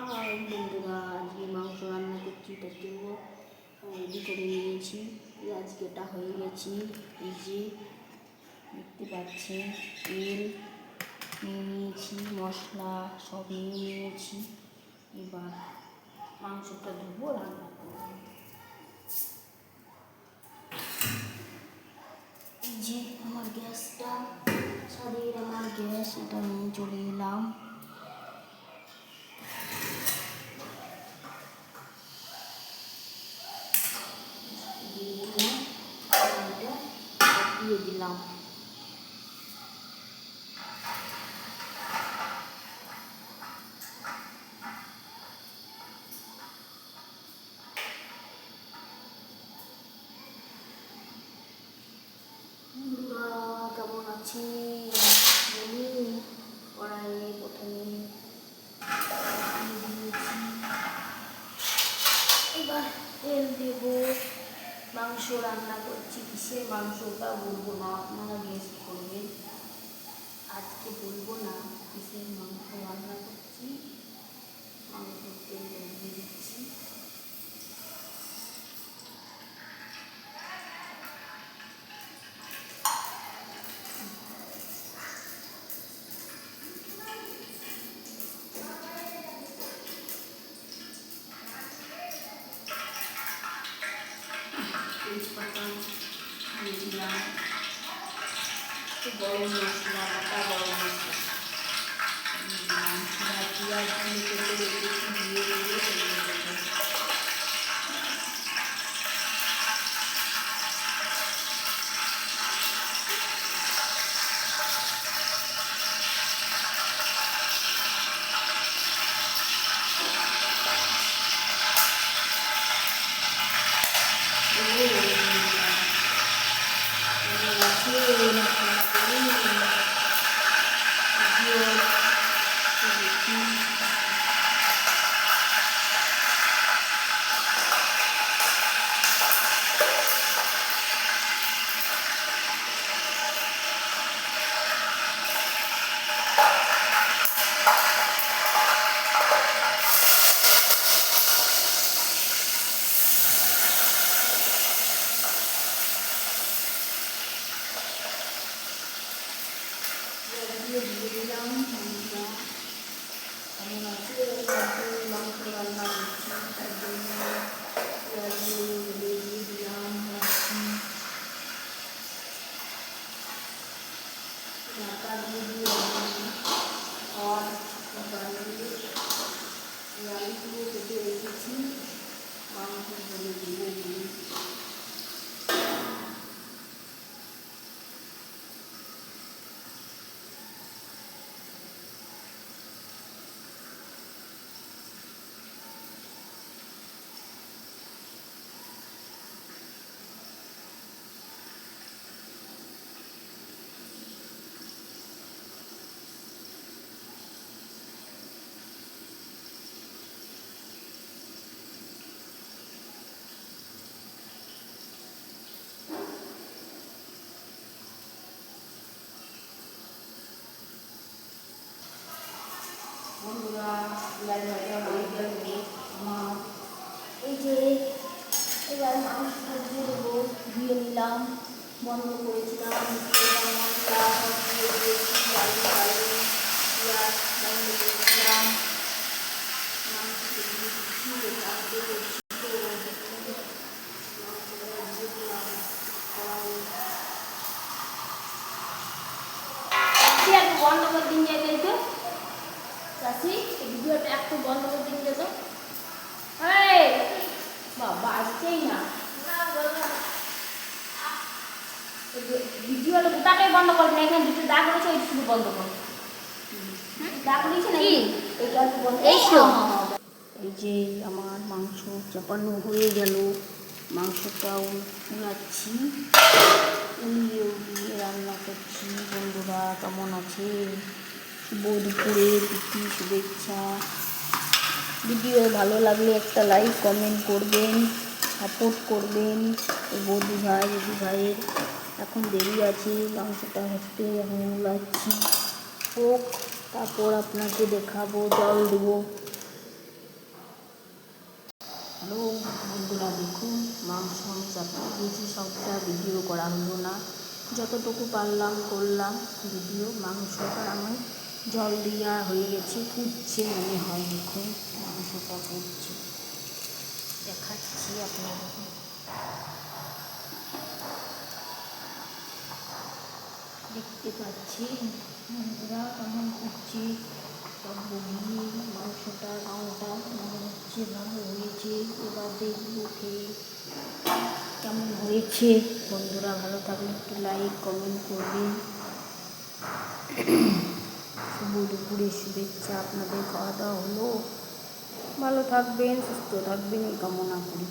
High বন্ধুরা, আজকে মাংস রান্না করছি। তার জন্য রেডি করে নিয়েছি। পেঁয়াজ কেটা হয়ে গেছি। এই যে দেখতে পাচ্ছেন, তেল নিয়ে নিয়েছি, মশলা সব নিয়ে নিয়েছি। এবার মাংসটা ধুবো, রান্না করবো। এই যে আমার গ্যাসটা, ছাদের আমার গ্যাস, এটা নিয়ে চলে এলাম। দিয়ে দিলাম। বন্ধুরা কেমন আছি বলুন। কড়াইয়ে প্রথমে দিয়েছি, এবার তেল দেব। মাংস রান্না করছি। কিসের মাংসটা বলবো না, আপনারা গেস করবেন। আজকে বলবো না কিসের মাংস রান্না করছি। মাংসের তেল দিয়ে দিচ্ছি। তেজপাতা দিয়ে দিলাম। গরম মশলা, গোটা গরম মশলা দিলাম। পেঁয়াজ দিয়ে কেটে রেখেছি, দিয়ে দিয়ে দিয়ে দিলাম। কেমন আছে মাংস রান্না করছি, তার জন্য পেঁয়াজ দিয়ে দিলাম। ঢাকা দিয়ে দিলাম। আর আলুগুলো কেটে রেখেছি, মাংস ধরে দিয়ে দিই। বন্ধুরা পেঁয়াজ ভাজা হয়ে গেল আমার। এই যে এবার মাংসটা দিয়ে দেবো। দিয়ে নিলাম, বন্ধ করেছিলাম। মশলা দিয়ে দিয়েছি, আলু পেঁয়াজ বন্ধ করেছিলাম। মাংসকে দিয়ে দিচ্ছি, বন্ধ করে দিন যাই তো চাষি, ভিডিওটা একটু বন্ধ করে দিন যেত। বাবা আসছেই না, ভিডিওটা গোটাটাই বন্ধ করবেন। এখানে দুটো দাগ রয়েছে, ওই শুধু বন্ধ করবেন। দাগ রয়েছে নাকি এইটা বন্ধ। এই যে আমার মাংস চাপানো হয়ে গেল। মাংসটাও উড়াচ্ছি, উড়িয়ে উড়িয়ে রান্না করছি। বন্ধুরা কেমন আছে? শুভ দুপুরে প্রীতি শুভেচ্ছা। ভিডিও ভালো লাগলে একটা লাইক কমেন্ট করবেন, সাপোর্ট করবেন। বৌদি ভাই দিদি ভাইয়ের এখন দেরি আছে, মাংসটা হতে এখন উড়াচ্ছি হোক, তারপর আপনাকে দেখাবো, জল দেবো। হ্যালো বন্ধুরা, দেখুন মাংস আমি চাপিয়ে দিয়েছি, সবটা ভিডিও করা হলো না, যতটুকু পারলাম করলাম ভিডিও। মাংসটা আমি জল দেওয়া হয়ে গেছে, ফুটছে মনে হয়। দেখুন মাংসটা ফুটছে, দেখাচ্ছি আপনাদের। দেখতে পাচ্ছি বন্ধুরা কেমন ফুটছে, সব বগিয়ে মাংসটা রঙটা মনে হচ্ছে ভালো হয়েছে। এবার দেখবো খেয়ে কেমন হয়েছে। বন্ধুরা ভালো থাকলে একটু লাইক কমেন্ট করবেন। শুভ দুপুরের শুভেচ্ছা। আপনাদের খাওয়া দাওয়া হলো? ভালো থাকবেন, সুস্থ থাকবেন এই কামনা করি।